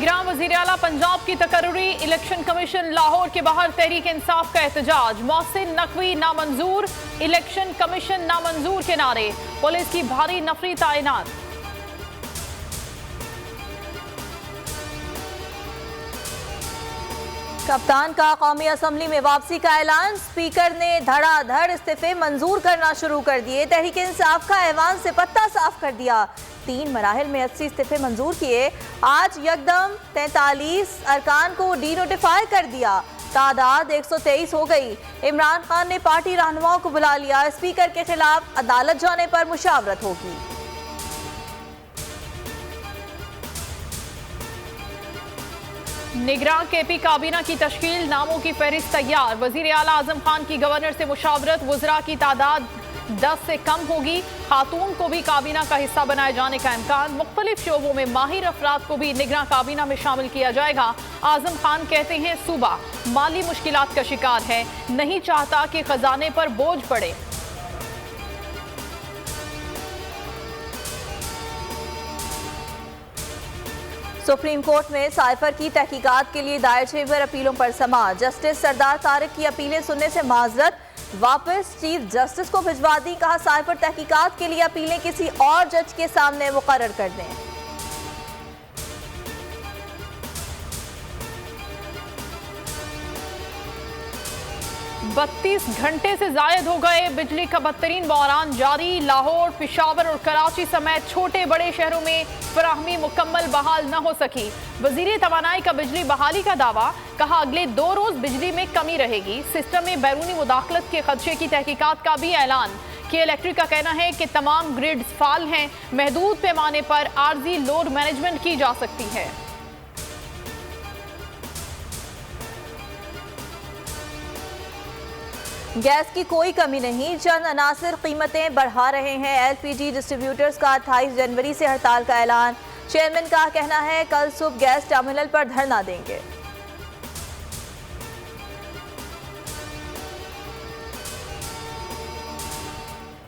निगरान वज़ीर आला पंजाब की तकर्रुरी, इलेक्शन कमीशन लाहौर के बाहर तहरीक इंसाफ का एहतजाज। मोहसिन नकवी नामंजूर, इलेक्शन कमीशन नामंजूर के नारे। पुलिस की भारी नफरी तैनात। कप्तान का कौमी असम्बली में वापसी का ऐलान। स्पीकर ने धड़ाधड़ इस्तीफे मंजूर करना शुरू कर दिए। तहरीक इंसाफ का ऐवान से पत्ता साफ कर दिया। 3 मराहिल में 80 इस्तीफे मंजूर किए। आज यकदम 43 अरकान को डीनोटिफाई कर दिया। तादाद 123 हो गई। इमरान खान ने पार्टी रहनुमाओं को बुला लिया। स्पीकर के खिलाफ अदालत जाने पर मुशावरत होगी। निगरान केपी काबीना की तश्कील, नामों की फहरिस्त तैयार। वजीर आला आजम खान की गवर्नर से मुशावरत। वज़रा की तादाद 10 से कम होगी। खातून को भी काबीना का हिस्सा बनाए जाने का इम्कान। मुख्तलिफ शोबों में माहिर अफराद को भी निगरान काबीना में शामिल किया जाएगा। आजम खान कहते हैं सूबा माली मुश्किलात का शिकार है, नहीं चाहता कि खजाने पर बोझ पड़े। सुप्रीम कोर्ट में साइफर की तहकीकात के लिए दायर 6 अपीलों पर समाअत। जस्टिस सरदार तारिक की अपीलें सुनने से माजरत, वापस चीफ जस्टिस को भिजवा दी। कहा साइफर तहकीकात के लिए अपीलें किसी और जज के सामने मुकर्रर कर दें। बत्तीस घंटे से जायद हो गए। बिजली का बदतरीन बहरान जारी। लाहौर, पेशावर और कराची समेत छोटे बड़े शहरों में फराहमी मुकम्मल बहाल न हो सकी। वजीर तवानाई का बिजली बहाली का दावा। कहा अगले 2 रोज बिजली में कमी रहेगी। सिस्टम में बैरूनी मुदाखलत के खदशे की तहकीकात का भी ऐलान। के इलेक्ट्रिक का कहना है कि तमाम ग्रिड्स फाल हैं। महदूद पैमाने पर आर्जी लोड मैनेजमेंट की जा सकती है। गैस की कोई कमी नहीं, चंद अनासिर कीमतें बढ़ा रहे हैं। एलपीजी डिस्ट्रीब्यूटर्स का 28 जनवरी से हड़ताल का ऐलान। चेयरमैन का कहना है कल सुबह गैस टर्मिनल पर धरना देंगे।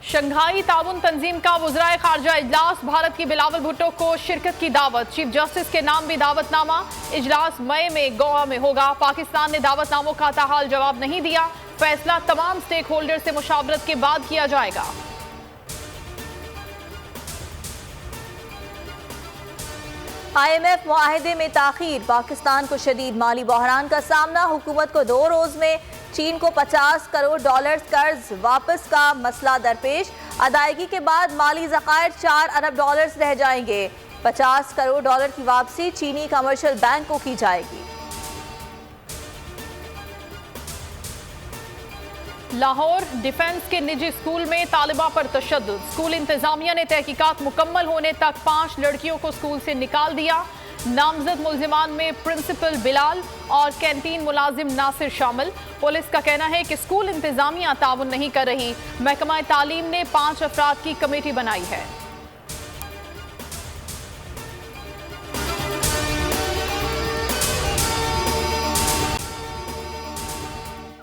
शंघाई ताउन तंजीम का वज़राए खारजा इजलास। भारत की बिलावल भुट्टो को शिरकत की दावत। चीफ जस्टिस के नाम भी दावतनामा। इजलास मई में गोवा में होगा। पाकिस्तान ने दावतनामों का ताहाल जवाब नहीं दिया। फैसला तमाम स्टेक होल्डर से मुशावरत के बाद किया जाएगा। IMF मुआहदे में ताखीर। पाकिस्तान को शदीद माली बहरान का सामना। हुकूमत को 2 रोज में चीन को $50 करोड़ कर्ज वापस का मसला दरपेश। अदायगी के बाद माली ज़खायर $4 अरब रह जाएंगे। $50 करोड़ की वापसी चीनी कमर्शियल बैंक को की जाएगी। लाहौर डिफेंस के निजी स्कूल में तालिबा पर तशद्दुद। स्कूल इंतजामिया ने तहकीकात मुकम्मल होने तक 5 लड़कियों को स्कूल से निकाल दिया। नामजद मुल्जिमान में प्रिंसिपल बिलाल और कैंटीन मुलाजिम नासिर शामिल। पुलिस का कहना है कि स्कूल इंतजामिया ताउन नहीं कर रही। महकमा तालीम ने 5 अफराद की कमेटी बनाई है।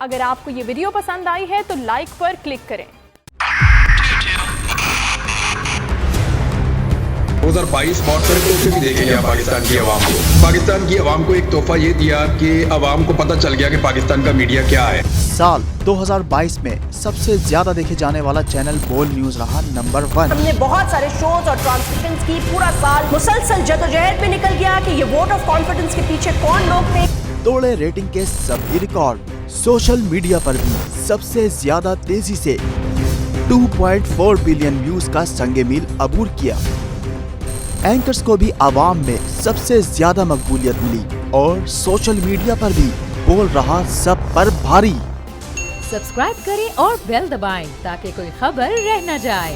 अगर आपको ये वीडियो पसंद आई है तो लाइक पर क्लिक करें। 2022 बहुत सारे तोहफे भी देखे गया पाकिस्तान की आवाम को। पाकिस्तान की आवाम को एक तोहफा ये दिया कि आवाम को पता चल गया कि पाकिस्तान का मीडिया क्या है। साल 2022 में सबसे ज्यादा देखे जाने वाला चैनल बोल न्यूज रहा नंबर 1। हमने बहुत सारे शोज और ट्रांसमिशंस की। पूरा साल मुसलसल जदोजहद में निकल गया कि ये वोट ऑफ कॉन्फिडेंस के पीछे कौन लोग थे। तोड़े रेटिंग के सभी रिकॉर्ड। सोशल मीडिया पर भी सबसे ज्यादा तेजी से 2.4 बिलियन व्यूज का संगे मील अबूर किया। एंकर्स को भी आवाम में सबसे ज्यादा मकबूलियत मिली और सोशल मीडिया पर भी बोल रहा सब पर भारी। सब्सक्राइब करें और बेल दबाएं ताकि कोई खबर रह न जाए।